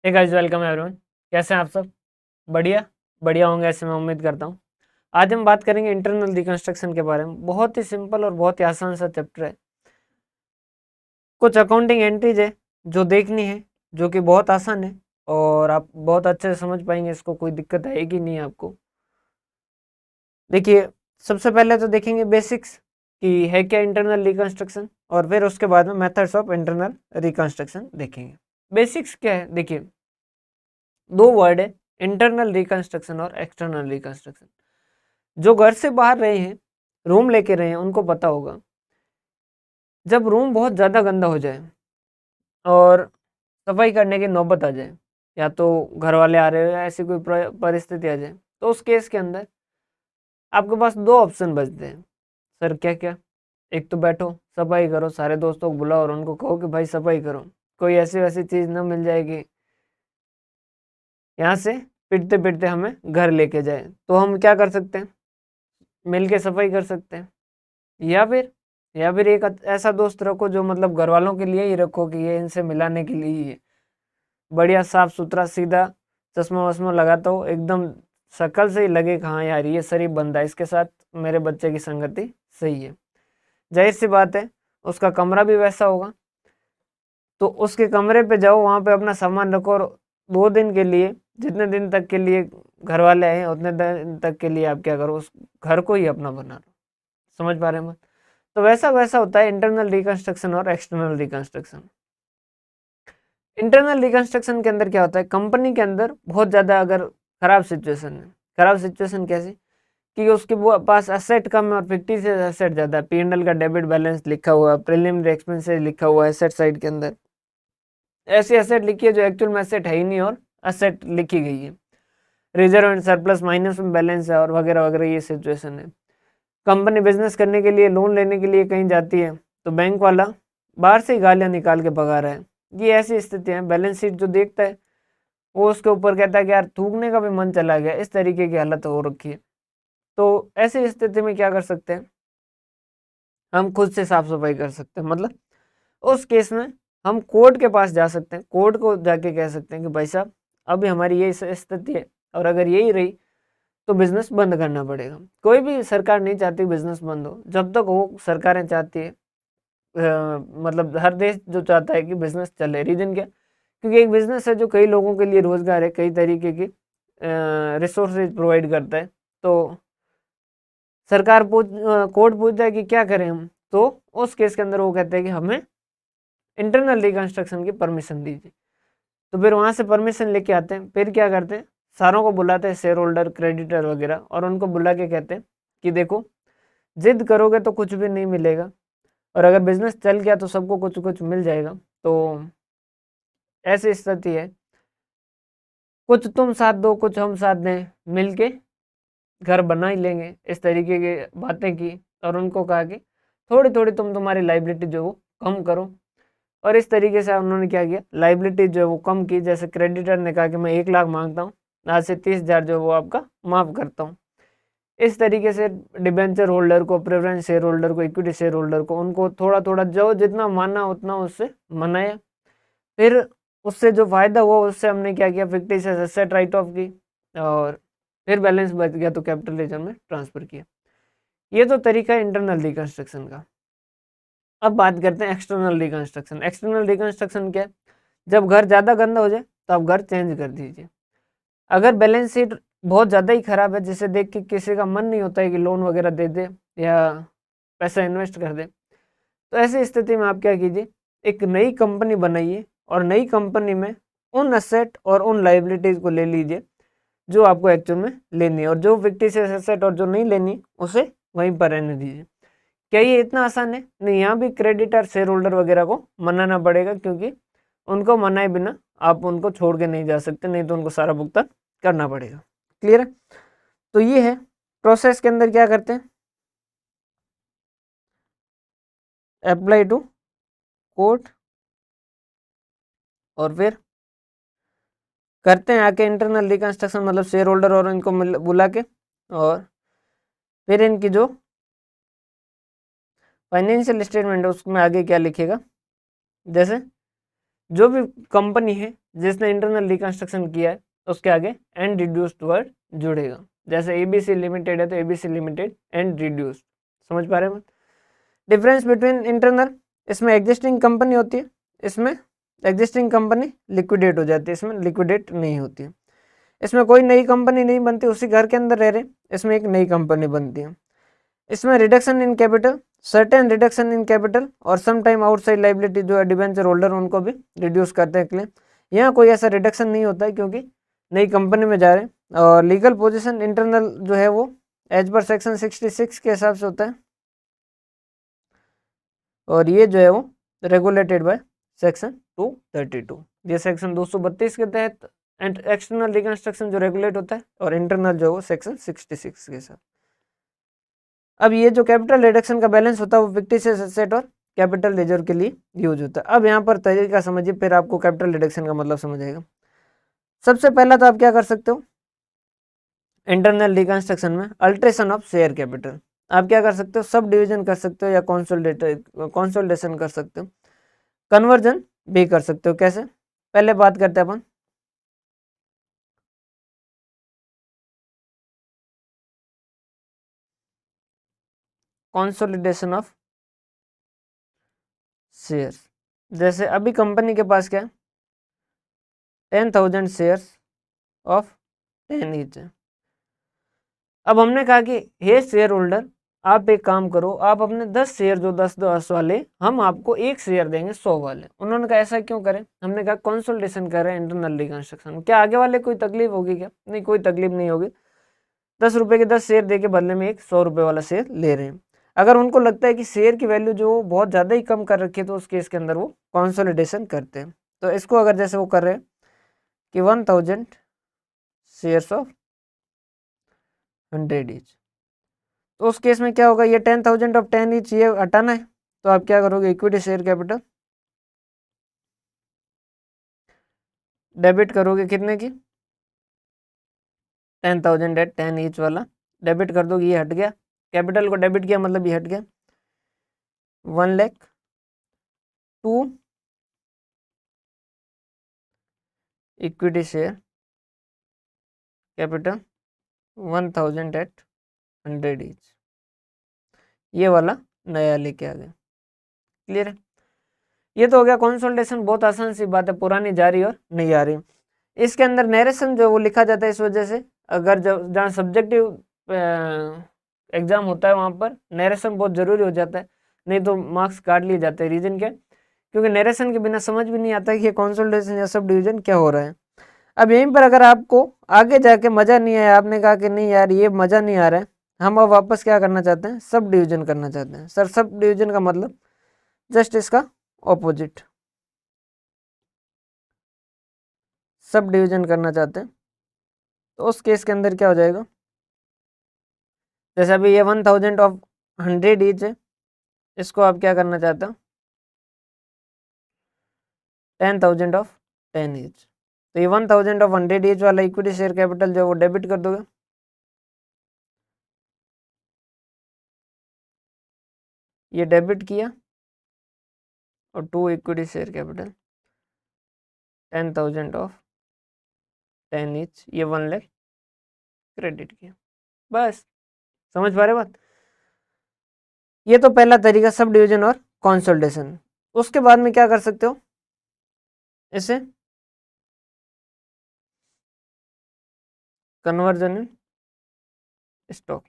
Hey guys, welcome everyone. कैसे हैं आप सब? बढ़िया बढ़िया होंगे ऐसे मैं उम्मीद करता हूँ। आज हम बात करेंगे इंटरनल रिकंस्ट्रक्शन के बारे में। बहुत ही सिंपल और बहुत ही आसान सा चैप्टर है। कुछ अकाउंटिंग एंट्रीज है जो देखनी है, जो कि बहुत आसान है और आप बहुत अच्छे से समझ पाएंगे। इसको कोई दिक्कत आएगी नहीं आपको। देखिए, सबसे पहले तो देखेंगे बेसिक्स कि है क्या इंटरनल रिकंस्ट्रक्शन, और फिर उसके बाद में मेथड्स ऑफ इंटरनल रिकंस्ट्रक्शन देखेंगे। बेसिक्स क्या है? देखिए, दो वर्ड है, इंटरनल रिकंस्ट्रक्शन और एक्सटर्नल रिकंस्ट्रक्शन। जो घर से बाहर रहे हैं, रूम लेके रहे हैं, उनको पता होगा जब रूम बहुत ज़्यादा गंदा हो जाए और सफाई करने की नौबत आ जाए, या तो घर वाले आ रहे हो या ऐसी कोई परिस्थिति आ जाए, तो उस केस के अंदर आपके पास दो ऑप्शन बचते हैं। सर क्या क्या? एक तो बैठो, सफाई करो, सारे दोस्तों को बुलाओ और उनको कहो कि भाई सफाई करो। कोई ऐसी वैसी चीज़ ना मिल जाएगी यहाँ से पिटते पिटते हमें घर लेके जाए, तो हम क्या कर सकते हैं? मिल के सफाई कर सकते हैं। या फिर एक ऐसा दोस्त रखो जो मतलब घर वालों के लिए ही रखो कि ये इनसे मिलाने के लिए ही है। बढ़िया साफ सुथरा सीधा, चश्मा वश्मा लगाता हो, एकदम शक्ल से ही लगे कि हाँ यार ये शरीफ बंदा है, इसके साथ मेरे बच्चे की संगति सही है। जाहिर सी बात है, उसका कमरा भी वैसा होगा, तो उसके कमरे पे जाओ, वहाँ पे अपना सामान रखो और 2 दिन के लिए, जितने दिन तक के लिए घर वाले आए उतने दिन तक के लिए आप क्या करो, उस घर को ही अपना बना लो। समझ पा रहे हैं? तो वैसा वैसा होता है इंटरनल रिकंस्ट्रक्शन और एक्सटर्नल रिकंस्ट्रक्शन। इंटरनल रिकंस्ट्रक्शन के अंदर क्या होता है? कंपनी के अंदर बहुत ज़्यादा अगर खराब सिचुएशन है, खराब सिचुएशन कैसी कि उसके पास एसेट कम है और फिक्टिशियस एसेट ज़्यादा है। P&L का डेबिट बैलेंस लिखा हुआ है, प्रीलिमिनरी एक्सपेंसेस लिखा हुआ है एसेट साइड के अंदर, ऐसी एसेट लिखी है जो एक्चुअल में एसेट है ही नहीं और एसेट लिखी गई है। रिजर्व एंड सरप्लस माइनस में बैलेंस है और वगैरह वगैरह, ये सिचुएशन है। कंपनी बिजनेस करने के लिए, लोन लेने के लिए कहीं जाती है, तो बैंक वाला बाहर से ही गालियां निकाल के भगा रहा है। ये ऐसी स्थिति है। बैलेंस शीट जो देखता है वो उसके ऊपर कहता है कि यार थूकने का भी मन चला गया, इस तरीके की हालत हो रखी है। तो ऐसी स्थिति में क्या कर सकते हैं? हम खुद से साफ सफाई कर सकते हैं। मतलब उस केस में हम कोर्ट के पास जा सकते हैं, कोर्ट को जाके कह सकते हैं कि भाई साहब अभी हमारी ये स्थिति है और अगर यही रही तो बिजनेस बंद करना पड़ेगा। कोई भी सरकार नहीं चाहती बिजनेस बंद हो, जब तक वो सरकारें चाहती है, मतलब हर देश जो चाहता है कि बिजनेस चले। रीजन क्या? क्योंकि एक बिजनेस है जो कई लोगों के लिए रोजगार है, कई तरीके की रिसोर्सेज प्रोवाइड करता है। तो सरकार कोर्ट पूछता है कि क्या करें हम, तो उस केस के अंदर वो कहते हैं कि हमें इंटरनल रिकंस्ट्रक्शन की परमिशन दीजिए। तो फिर वहां से परमिशन लेके आते हैं, फिर क्या करते हैं? सारों को बुलाते हैं, शेयर होल्डर, क्रेडिटर वगैरह, और उनको बुला के कहते हैं कि देखो, जिद करोगे तो कुछ भी नहीं मिलेगा, और अगर बिजनेस चल गया तो सबको कुछ कुछ मिल जाएगा। तो ऐसी स्थिति है, कुछ तुम साथ दो कुछ हम साथ दें, मिलके घर बना ही लेंगे। इस तरीके की बातें की और उनको कहा कि थोड़ी थोड़ी तुम तुम्हारी लाइबिलिटी जो है वो कम करो। और इस तरीके से उन्होंने क्या किया, लाइबिलिटी जो है वो कम की। जैसे क्रेडिटर ने कहा कि मैं 1 लाख मांगता हूँ, आज से 30,000 जो है वो आपका माफ करता हूँ। इस तरीके से डिबेंचर होल्डर को, प्रेफरेंस शेयर होल्डर को, इक्विटी शेयर होल्डर को, उनको थोड़ा थोड़ा जो जितना माना उतना उससे मनाया। फिर उससे जो फायदा हुआ उससे हमने क्या किया, फिक्टिशियस एसेट राइट ऑफ की, और फिर बैलेंस बच गया तो कैपिटल रिजर्व में ट्रांसफर किया। ये तो तरीका है इंटरनल रिकंस्ट्रक्शन का। अब बात करते हैं एक्सटर्नल रिकंस्ट्रक्शन। एक्सटर्नल रिकंस्ट्रक्शन क्या है? जब घर ज़्यादा गंदा हो जाए तो आप घर चेंज कर दीजिए। अगर बैलेंस शीट बहुत ज़्यादा ही खराब है, जिसे देख के किसी का मन नहीं होता है कि लोन वगैरह दे दे या पैसा इन्वेस्ट कर दे, तो ऐसी स्थिति में आप क्या कीजिए, एक नई कंपनी बनाइए और नई कंपनी में उन एसेट और उन लाइबिलिटीज़ को ले लीजिए जो आपको एक्चुअल में लेनी है, और जो फिक्टिशियस एसेट और जो नहीं लेनी उसे वहीं पर रहने दीजिए। क्या ये इतना आसान है? नहीं, यहाँ भी क्रेडिटर, शेयर होल्डर वगैरह को मनाना पड़ेगा, क्योंकि उनको मनाए बिना आप उनको छोड़ के नहीं जा सकते, नहीं तो उनको सारा भुगतान करना पड़ेगा। क्लियर है? तो ये है प्रोसेस के अंदर क्या करते हैं, अप्लाई टू कोर्ट, और फिर करते हैं आके इंटरनल रिकंस्ट्रक्शन, मतलब शेयर होल्डर और इनको बुला के, और फिर इनकी जो फाइनेंशियल स्टेटमेंट है उसमें आगे क्या लिखेगा, जैसे जो भी कंपनी है जिसने इंटरनल रिकंस्ट्रक्शन किया है उसके आगे एंड रिड्यूस्ड वर्ड जुड़ेगा। जैसे एबीसी लिमिटेड है तो एबीसी लिमिटेड एंड रिड्यूस्ड। समझ पा रहे हैं? डिफरेंस बिटवीन इंटरनल, इसमें एग्जिस्टिंग कंपनी होती है, इसमें एग्जिस्टिंग कंपनी लिक्विडेट हो जाती है, इसमें लिक्विडेट नहीं होती है। इसमें कोई नई कंपनी नहीं बनती, उसी घर के अंदर रह रहे, इसमें एक नई कंपनी बनती है। इसमें reduction in capital, certain reduction in capital और सम टाइम आउटसाइड लाइबिलिटी जो है डिबेंचर होल्डर उनको भी रिड्यूस करते हैं क्लेम। यहाँ कोई ऐसा रिडक्शन नहीं होता है क्योंकि नई कंपनी में जा रहे हैं। और लीगल पोजीशन इंटरनल जो है वो एज पर सेक्शन 66 के हिसाब से होता है, और ये जो है वो रेगुलेटेड बाय सेक्शन 232। ये सेक्शन 232 के तहत एक्सटर्नल रिकंस्ट्रक्शन जो रेगुलेट होता है, और इंटरनल जो है वो सेक्शन 66 के साथ। अब ये जो कैपिटल रिडक्शन का बैलेंस होता है वो फिक्टिशियस एसेट और कैपिटल रिजर्व के लिए यूज होता है। अब यहाँ पर तरीका समझिए, फिर आपको कैपिटल रिडक्शन का मतलब समझ आएगा। सबसे पहला तो आप क्या कर सकते हो, इंटरनल रिकंस्ट्रक्शन में अल्ट्रेशन ऑफ शेयर कैपिटल आप क्या कर सकते हो, सब डिवीजन कर सकते हो या कॉन्सोलिडेशन कर सकते हो, कन्वर्जन भी कर सकते हो। कैसे, पहले बात करते हैं अपन कंसोलिडेशन ऑफ शेयर्स। जैसे अभी कंपनी के पास क्या है, 10,000 शेयर्स ऑफ 10 ईच है। अब हमने कहा कि हे शेयर होल्डर, आप एक काम करो, आप अपने 10 शेयर जो 10-10 वाले, हम आपको एक शेयर देंगे 100 वाले। उन्होंने कहा ऐसा क्यों करें, हमने कहा कंसोलिडेशन कर रहे हैं इंटरनल रिकंस्ट्रक्शन। क्या आगे वाले कोई तकलीफ होगी क्या, नहीं, कोई तकलीफ नहीं होगी। 10 रुपए के 10 शेयर दे के बदले में एक 100 रुपए वाला शेयर ले रहे हैं। अगर उनको लगता है कि शेयर की वैल्यू जो बहुत ज़्यादा ही कम कर रखी है तो उस केस के अंदर वो कंसोलिडेशन करते हैं। तो इसको अगर जैसे वो कर रहे हैं कि 1000 शेयर्स ऑफ 100 ईच, तो उस केस में क्या होगा, ये 10,000 ऑफ 10 ईच ये हटाना है, तो आप क्या करोगे, इक्विटी शेयर कैपिटल डेबिट करोगे, कितने की, 10,000 एट 10 ईच वाला डेबिट कर दोगे। ये हट गया, कैपिटल को डेबिट किया मतलब ये हट गया। 1 lakh 2 equity share capital 1000 at 100 each, ये वाला नया लेके आ गया। क्लियर है? ये तो हो गया कंसोलिडेशन, बहुत आसान सी बात है, पुरानी जा रही और नहीं आ रही। इसके अंदर नरेशन जो वो लिखा जाता है इस वजह से, अगर जहाँ सब्जेक्टिव एग्जाम होता है वहाँ पर नरेशन बहुत जरूरी हो जाता है, नहीं तो मार्क्स काट लिए जाते हैं। रीजन क्या, क्योंकि नरेशन के बिना समझ भी नहीं आता कि ये कंसोलिडेशन या सब डिवीजन क्या हो रहा है। अब यहीं पर अगर आपको आगे जाके मजा नहीं आया, आपने कहा कि नहीं यार ये मजा नहीं आ रहा है, हम अब वापस क्या करना चाहते हैं, सब डिवीजन करना चाहते हैं। सर सब डिवीजन का मतलब जस्ट इसका ऑपोजिट, सब डिवीजन करना चाहते हैं। तो उस केस के अंदर क्या हो जाएगा, जैसे अभी ये 1000 ऑफ 100 ईच है, इसको आप क्या करना चाहते हो, 10,000 ऑफ 10 ईच। तो ये 1000 ऑफ 100 ईच वाला इक्विटी शेयर कैपिटल जो वो डेबिट कर दोगे, ये डेबिट किया, और 2 equity share capital 10,000 of 10 each, ये 1 लाख क्रेडिट किया। बस, समझ पा रहे बात? ये तो पहला तरीका, सब डिवीजन और कंसोलिडेशन। उसके बाद में क्या कर सकते हो, इसे conversion in stock,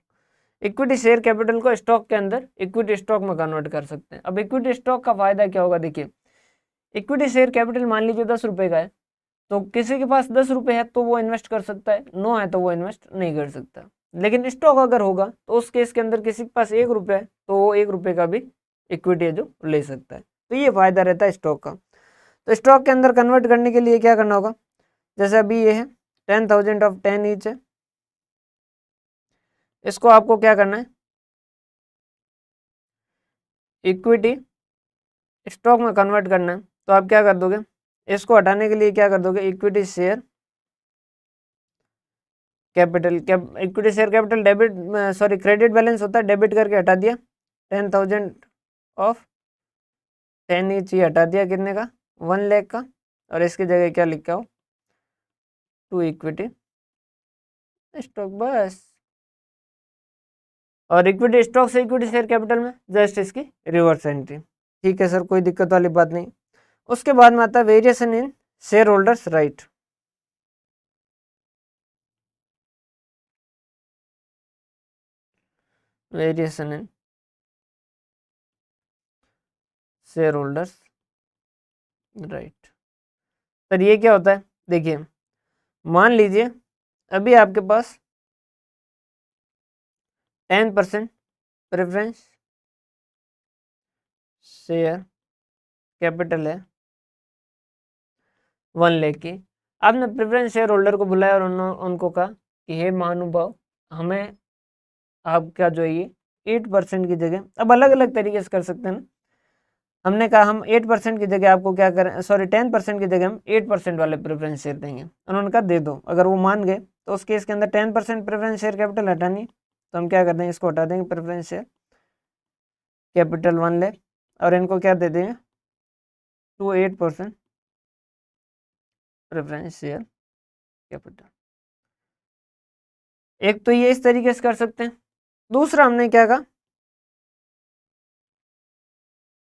equity share capital को स्टॉक के अंदर इक्विटी स्टॉक में कन्वर्ट कर सकते हैं। अब इक्विटी स्टॉक का फायदा क्या होगा, देखिए इक्विटी शेयर कैपिटल मान लीजिए 10 रुपए का है, तो किसी के पास 10 रुपए है तो वो इन्वेस्ट कर सकता है, 9 है तो वो इन्वेस्ट नहीं कर सकता। लेकिन स्टॉक अगर होगा तो उस केस के अंदर किसी के पास 1 रुपये है तो वो 1 रुपये का भी इक्विटी है जो ले सकता है। तो ये फायदा रहता है स्टॉक का। तो स्टॉक के अंदर कन्वर्ट करने के लिए क्या करना होगा, जैसे अभी ये है 10,000 ऑफ 10 ईच है, इसको आपको क्या करना है, इक्विटी स्टॉक में कन्वर्ट करना है। तो आप क्या कर दोगे, इसको हटाने के लिए क्या कर दोगे, equity share capital, equity share capital debit sorry credit balance होता है, डेबिट करके हटा दिया, 10,000 ऑफ 10 ईच ही हटा दिया, कितने का, 1 लाख का। और इसकी जगह क्या लिखा हो, टू इक्विटी स्टॉक, बस। और इक्विटी स्टॉक से इक्विटी शेयर कैपिटल में जस्ट इसकी रिवर्स एंट्री। ठीक है सर, कोई दिक्कत वाली बात नहीं। उसके बाद में आता है variation in share holders right. Variation in share holders right. Sir ये क्या होता है, देखिए मान लीजिए अभी आपके पास 10% प्रेफरेंस शेयर कैपिटल है 1 लाख की। आपने प्रेफरेंस शेयर होल्डर को बुलाया और उनको कहा कि हे महानुभाव, हमें आपका जो ये 8% की जगह, अब अलग अलग तरीके से कर सकते हैं ना। हमने कहा हम 8% की जगह आपको क्या करें, सॉरी 10% की जगह हम 8% वाले प्रेफरेंस शेयर देंगे। उन्होंने कहा दे दो। अगर वो मान गए तो उस केस के अंदर 10% प्रेफरेंस शेयर कैपिटल हटानी, तो हम क्या कर देंगे, इसको हटा देंगे प्रेफरेंस शेयर कैपिटल 1 लाख, और इनको क्या दे देंगे, 8% प्रेफरेंस शेयर कैपिटल। एक तो ये इस तरीके से कर सकते हैं। दूसरा हमने क्या कहा,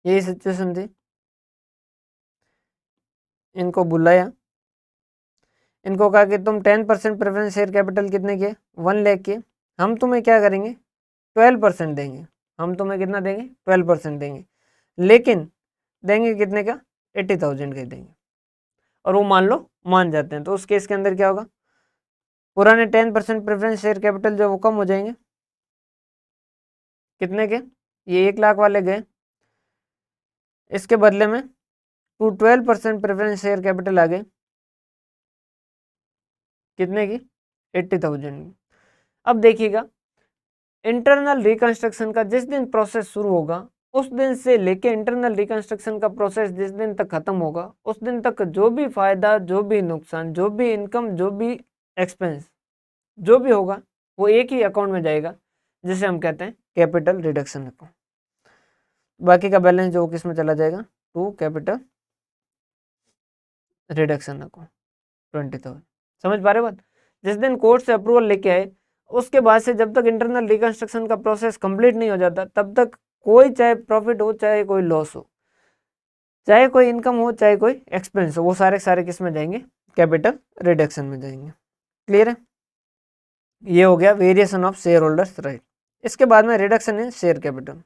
यही सिचुएशन थी, इनको बुलाया, इनको कहा कि तुम 10% प्रेफरेंस शेयर कैपिटल कितने के, 1 लाख के, हम तुम्हें क्या करेंगे 12% देंगे। हम तुम्हें कितना देंगे, 12% देंगे, लेकिन देंगे कितने का, 80,000 का देंगे। और वो मान लो मान जाते हैं, तो उस केस के अंदर क्या होगा, पुराने 10% प्रेफरेंस शेयर कैपिटल जो वो कम हो जाएंगे, कितने के, ये 1 लाख वाले गए, इसके बदले में 12% प्रेफरेंस शेयर कैपिटल आ गए, कितने की, 80,000 की। अब देखिएगा, इंटरनल रिकंस्ट्रक्शन का जिस दिन प्रोसेस शुरू होगा, उस दिन से लेके इंटरनल रिकंस्ट्रक्शन का प्रोसेस जिस दिन तक खत्म होगा, उस दिन तक जो भी फायदा, जो भी नुकसान, जो भी इनकम, जो भी एक्सपेंस, जो भी होगा, वो एक ही अकाउंट में जाएगा, जिसे हम कहते हैं कैपिटल रिडक्शन अकाउंट। बाकी का बैलेंस जो किस में चला जाएगा, टू कैपिटल रिडक्शन अकाउंट 20,000। समझ पा रहे बात। जिस दिन कोर्ट से अप्रूवल लेके आए, उसके बाद से जब तक इंटरनल रिकंस्ट्रक्शन का प्रोसेस कंप्लीट नहीं हो जाता, तब तक कोई चाहे प्रॉफिट हो, चाहे कोई लॉस हो, चाहे कोई इनकम हो, चाहे कोई एक्सपेंस हो, वो सारे सारे किस में जाएंगे, कैपिटल रिडक्शन में जाएंगे। क्लियर है। ये हो गया variation of share holders right. इसके बाद में reduction in share capital.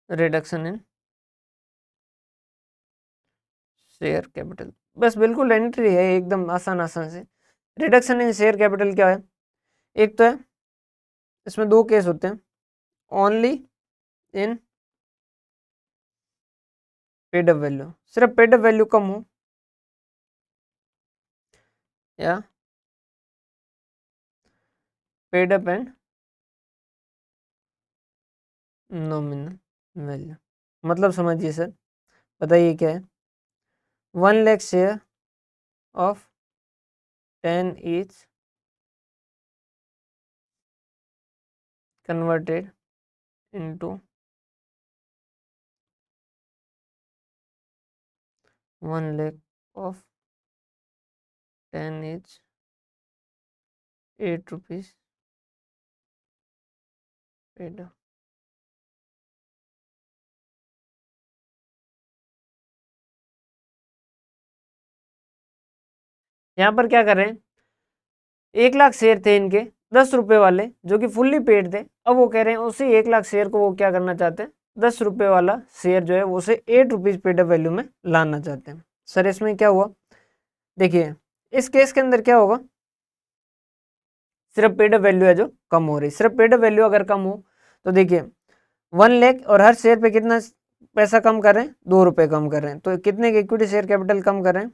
Reduction in share capital, बस बिल्कुल एंट्री है, एकदम आसान आसान से। रिडक्शन इन शेयर कैपिटल क्या है, एक तो है, इसमें दो केस होते हैं, only in paid up value, सिर्फ पेड अप वैल्यू कम हो, या paid up and nominal value. मतलब समझिए सर, बताइए क्या है, 1 lakh share of 10 each converted into 1 lakh of 10 each 8 rupees paid। यहाँ पर क्या कर रहे हैं, 1 लाख शेयर थे इनके 10 रुपए वाले, जो कि फुल्ली पेड थे। अब वो कह रहे हैं उसी 1 लाख शेयर को वो क्या करना चाहते हैं, 10 रुपए वाला शेयर जो है वो उसे 8 रुपीज पेड अप वैल्यू में लाना चाहते हैं। सर इसमें क्या हुआ, देखिए इस केस के अंदर क्या होगा, सिर्फ पेड अप वैल्यू है जो कम हो रही। सिर्फ पेड अप वैल्यू अगर कम हो तो देखिए 1 लाख और हर शेयर पे कितना पैसा कम कर रहे हैं, 2 रुपए कम कर रहे हैं, तो कितने की इक्विटी शेयर कैपिटल कम कर रहे हैं,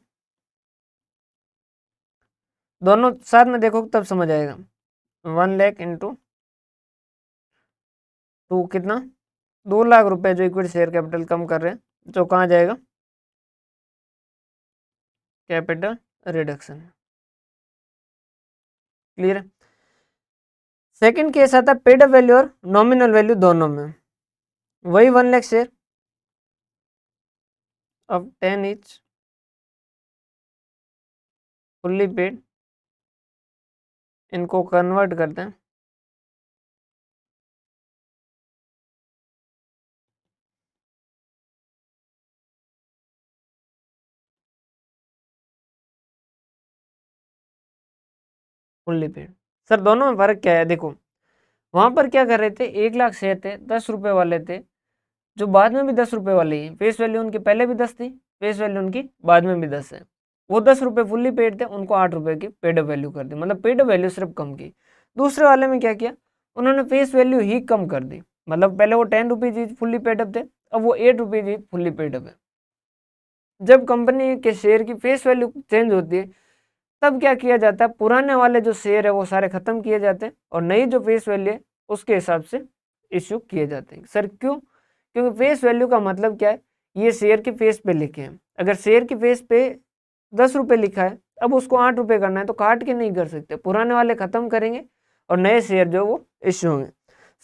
दोनों साथ में देखो तब समझ आएगा। 1 लाख इंटू 2 कितना, 2 लाख रुपए जो इक्विटी शेयर कैपिटल कम कर रहे हैं, जो कहाँ जाएगा, कैपिटल रिडक्शन। क्लियर है। सेकंड केस आता है पेड अप वैल्यू और नॉमिनल वैल्यू दोनों में, वही 1 लाख शेयर अब 10 इज फुल्ली पेड, इनको कन्वर्ट करते हैं। Fully paid. सर दोनों में फर्क क्या है? देखो वहां पर क्या कर रहे थे, 1 लाख शेयर थे, 10 रुपए वाले थे, जो बाद में भी 10 रुपए वाले ही, फेस वैल्यू उनकी पहले भी 10 थी, फेस वैल्यू उनकी बाद में भी 10 है। वो 10 रुपए फुल्ली पेड थे, उनको 8 रुपए की पेड वैल्यू कर दी, मतलब पेड वैल्यू सिर्फ कम की। दूसरे वाले में क्या किया, उन्होंने फेस वैल्यू ही कम कर दी, मतलब पहले वो 10 रुपीज फुल्ली पेड अप थे, अब वो 8 रुपीज फुल्ली पेड अप है। जब कंपनी के शेयर की फेस वैल्यू चेंज होती है, तब क्या किया जाता है, पुराने वाले जो शेयर है वो सारे खत्म किए जाते हैं और नई जो फेस वैल्यू है उसके हिसाब से इश्यू किए जाते हैं। सर क्यों? क्योंकि फेस वैल्यू का मतलब क्या है, ये शेयर के फेस पे लिखे हैं। अगर शेयर के फेस पे 10 रुपए लिखा है, अब उसको 8 रुपए करना है तो काट के नहीं कर सकते, पुराने वाले खत्म करेंगे और नए शेयर जो वो इश्यू होंगे।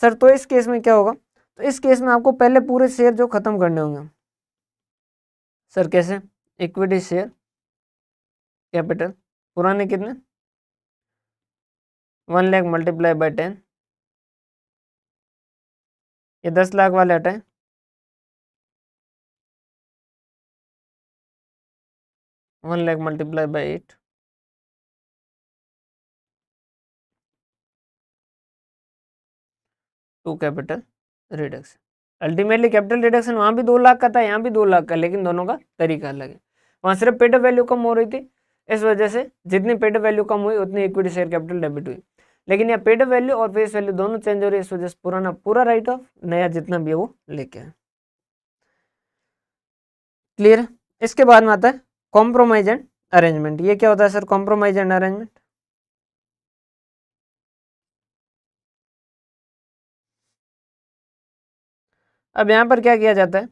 सर तो इस केस में क्या होगा, तो इस केस में आपको पहले पूरे शेयर जो खत्म करने होंगे। सर कैसे? इक्विटी शेयर कैपिटल पुराने कितने, 1 लाख मल्टीप्लाई बाय 10, ये 10 लाख वाले हटाए, 1 lakh multiply by 8, to capital reduction. Ultimately capital reduction वहां भी 2 लाख का था, यहाँ भी 2 लाख का, लेकिन दोनों का तरीका अलग है। वहां सिर्फ पेड वैल्यू कम हो रही थी, इस वजह से जितनी पेड वैल्यू कम हुई उतनी इक्विटी शेयर कैपिटल डेबिट हुई, लेकिन यहाँ पेड वैल्यू और फेस वैल्यू दोनों चेंज हो रही है, इस वजह से पुराना पूरा राइट ऑफ, नया जितना भी है वो लेके आए। क्लियर? इसके बाद में आता है कॉम्प्रोमाइज एंड अरेंजमेंट। ये क्या होता है सर कॉम्प्रोमाइज एंड अरेंजमेंट? अब यहाँ पर क्या किया जाता है,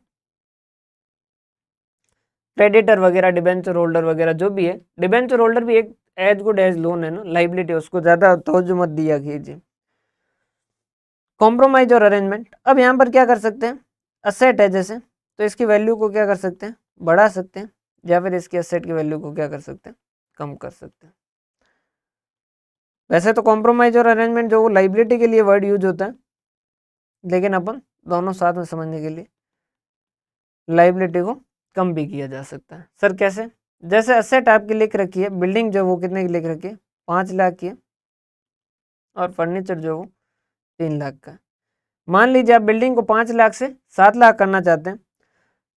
क्रेडिटर वगैरह, डिबेंचर होल्डर वगैरह जो भी है, डिबेंचर होल्डर भी एक एज गुड एज लोन है ना, लाइबिलिटी, उसको ज्यादा तवज्जो मत दिया कीजिए। कॉम्प्रोमाइज और अरेंजमेंट, अब यहाँ पर क्या कर सकते हैं, असेट है जैसे, तो इसकी वैल्यू को क्या कर सकते हैं, बढ़ा सकते हैं, या फिर इसकी असेट की वैल्यू को क्या कर सकते हैं, कम कर सकते हैं। वैसे तो कॉम्प्रोमाइज और अरेंजमेंट जो वो लाइबिलिटी के लिए वर्ड यूज होता है, लेकिन अपन दोनों साथ में समझने के लिए लाइबिलिटी को कम भी किया जा सकता है। सर कैसे? जैसे असेट आपकी लिख रखी है, बिल्डिंग जो वो कितने की लिख रखी है, 5 लाख की है, और फर्नीचर जो वो 3 लाख का है। मान लीजिए आप बिल्डिंग को 5 लाख से 7 लाख करना चाहते हैं,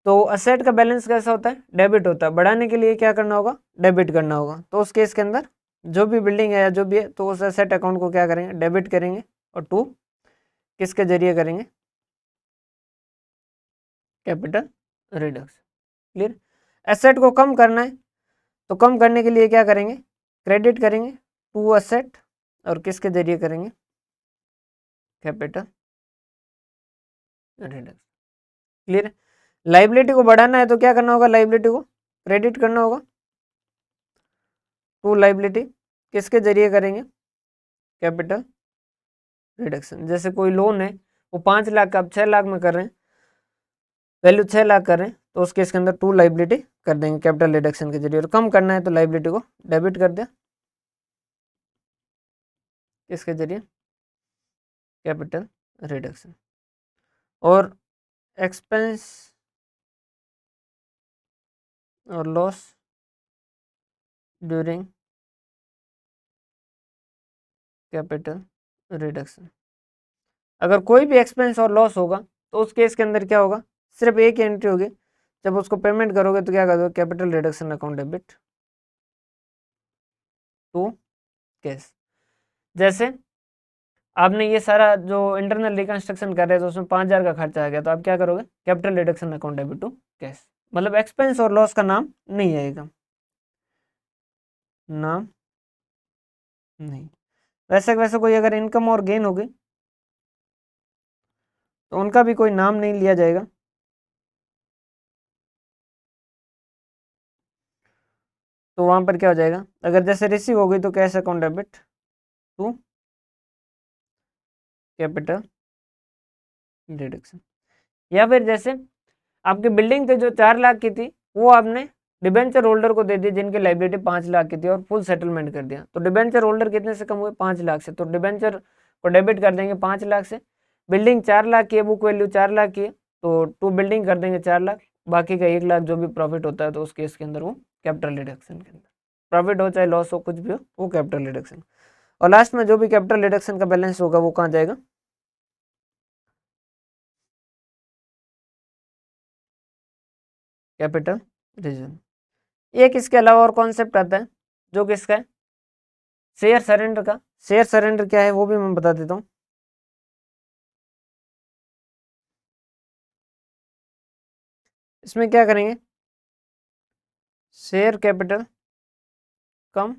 तो असेट का बैलेंस कैसा होता है, डेबिट होता है। बढ़ाने के लिए क्या करना होगा, डेबिट करना होगा। तो उस केस के अंदर जो भी बिल्डिंग है या जो भी है, तो उस असेट अकाउंट को क्या करेंगे, डेबिट करेंगे, और टू किसके जरिए करेंगे, कैपिटल रिडक्शन। क्लियर? एसेट को कम करना है, तो कम करने के लिए क्या करेंगे, क्रेडिट करेंगे टू असेट, और किसके जरिए करेंगे, कैपिटल रिडक्शन। क्लियर? लाइबिलिटी को बढ़ाना है तो क्या करना होगा, लाइबिलिटी को क्रेडिट करना होगा टू लाइबिलिटी, किसके जरिए करेंगे, कैपिटल रिडक्शन। जैसे कोई लोन है वो 5 लाख का आप 6 लाख में कर रहे हैं, वैल्यू 6 लाख कर रहे हैं, तो उस केस के अंदर टू लाइबिलिटी कर देंगे कैपिटल रिडक्शन के जरिए। और कम करना है तो लाइबिलिटी को डेबिट कर दिया, किसके जरिए, कैपिटल रिडक्शन। और एक्सपेंस और लॉस ड्यूरिंग कैपिटल रिडक्शन, अगर कोई भी एक्सपेंस और लॉस होगा तो उस केस के अंदर क्या होगा, सिर्फ एक ही एंट्री होगी, जब उसको पेमेंट करोगे तो क्या करोगे, capital reduction account debit to cash. जैसे आपने ये सारा जो इंटरनल रिकंस्ट्रक्शन कर रहे थे उसमें 5,000 का खर्चा आ गया, तो आप क्या करोगे, capital reduction account debit to cash, मतलब एक्सपेंस और लॉस का नाम नहीं आएगा, नाम नहीं। वैसे वैसे कोई अगर इनकम और गेन होगी तो उनका भी कोई नाम नहीं लिया जाएगा, तो वहां पर क्या हो जाएगा, अगर जैसे रिसीव हो गई तो cash account debit to capital reduction. या फिर जैसे आपकी बिल्डिंग थी जो 4 लाख की थी, वो आपने डिबेंचर होल्डर को दे दिया जिनकी लाइबिलिटी 5 लाख की थी और फुल सेटलमेंट कर दिया। तो डिबेंचर होल्डर कितने से कम हुए? 5 लाख से। तो डिबेंचर को डेबिट कर देंगे 5 लाख से। बिल्डिंग 4 लाख की है, बुक वैल्यू 4 लाख की है, तो टू बिल्डिंग कर देंगे 4 लाख, बाकी का 1 लाख जो भी प्रॉफिट होता है तो उस केस के अंदर वो कैपिटल रिडक्शन के अंदर प्रॉफिट हो चाहे लॉस हो कुछ भी हो वो कैपिटल रिडक्शन। और लास्ट में जो भी कैपिटल रिडक्शन का बैलेंस होगा वो कहाँ जाएगा? Capital reserve. एक इसके अलावा और कॉन्सेप्ट आता है जो किसका है? शेयर सरेंडर का। शेयर सरेंडर क्या है वो भी मैं बता देता हूँ। इसमें क्या करेंगे? शेयर कैपिटल कम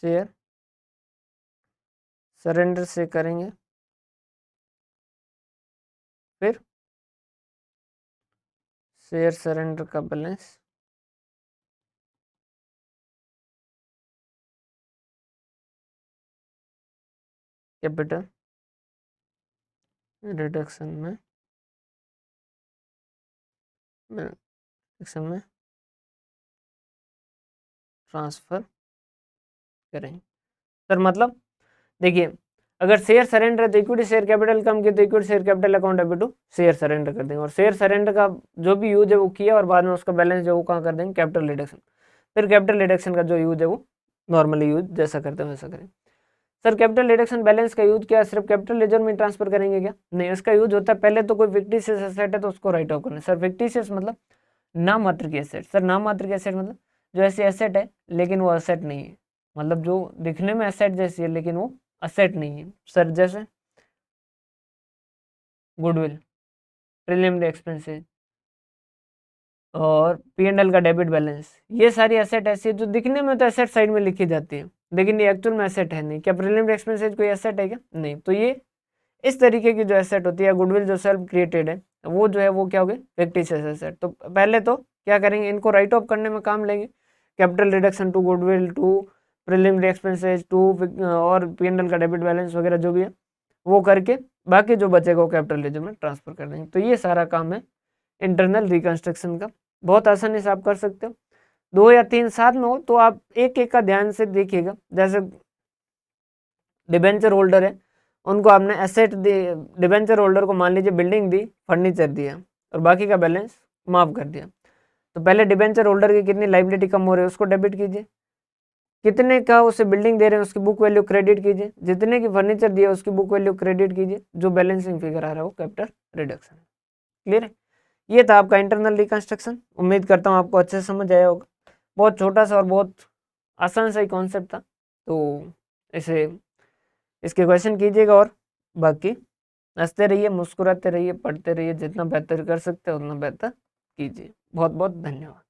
शेयर सरेंडर से करेंगे, फिर शेयर सरेंडर का बैलेंस कैपिटल रिडक्शन में ट्रांसफर करेंगे। सर मतलब देखिए, अगर शेयर सरेंडर है तो इक्विटी शेयर कैपिटल कम की तो equity share capital account debit to share surrender कर देंगे, और शेयर सरेंडर का जो भी यूज है वो किया और बाद में उसका बैलेंस जो वो कहाँ कर देंगे? Capital reduction. फिर कैपिटल रिडक्शन का जो यूज है वो नॉर्मली यूज जैसा करते हैं वैसा करें। सर कैपिटल रिडक्शन बैलेंस का यूज क्या? सिर्फ कैपिटल रिजर्व में ट्रांसफर करेंगे क्या? नहीं, इसका यूज होता है पहले तो कोई फिक्टिशियस एसेट है तो उसको राइट ऑफ करना। सर फिक्टिशियस मतलब नाम मात्र की एसेट। सर नाम मात्र की एसेट मतलब जो ऐसी एसेट है लेकिन वो एसेट नहीं है, मतलब जो दिखने में एसेट जैसी है लेकिन वो एसेट नहीं है। सर जैसे गुडविल, प्रीलिमिनरी एक्सपेंसेस और P&L का डेबिट बैलेंस, ये सारी एसेट ऐसी है जो दिखने में तो एसेट साइड में लिखी जाती है लेकिन ये एक्चुअल में एसेट है नहीं। क्या प्रीलिमिनरी एक्सपेंसेस कोई एसेट है क्या? नहीं। तो ये इस तरीके की जो एसेट होती है, गुडविल जो सेल्फ क्रिएटेड है वो जो है वो क्या हो गई? Fictitious asset. तो पहले तो क्या करेंगे? इनको राइट ऑफ करने में काम लेंगे, capital reduction to goodwill to preliminary expenses to और P&L का डेबिट बैलेंस वगैरह जो भी है वो करके बाकी जो बचेगा वो कैपिटल रिजर्व में ट्रांसफर कर देंगे। तो ये सारा काम है इंटरनल रिकंस्ट्रक्शन का, बहुत आसानी से आप कर सकते हो। 2 या 3 साथ में हो तो आप एक एक का ध्यान से देखिएगा। जैसे डिबेंचर होल्डर है, उनको आपने एसेट दी, डिबेंचर होल्डर को मान लीजिए बिल्डिंग दी, फर्नीचर दिया और बाकी का बैलेंस माफ कर दिया। तो पहले डिबेंचर होल्डर की कितनी लाइबिलिटी कम हो रही है उसको डेबिट कीजिए, कितने का उसे बिल्डिंग दे रहे हैं उसकी बुक वैल्यू क्रेडिट कीजिए, जितने की फर्नीचर दिया उसकी बुक वैल्यू क्रेडिट कीजिए, जो बैलेंसिंग फिगर आ रहा है वो कैपिटल रिडक्शन। क्लियर है? ये था आपका इंटरनल रिकंस्ट्रक्शन। उम्मीद करता हूँ आपको अच्छे से समझ आया होगा। बहुत छोटा सा और बहुत आसान सा ही कॉन्सेप्ट था, तो इसे इसके क्वेश्चन कीजिएगा और बाकी हंसते रहिए, मुस्कुराते रहिए, पढ़ते रहिए, जितना बेहतर कर सकते हैं उतना बेहतर कीजिए। बहुत बहुत धन्यवाद।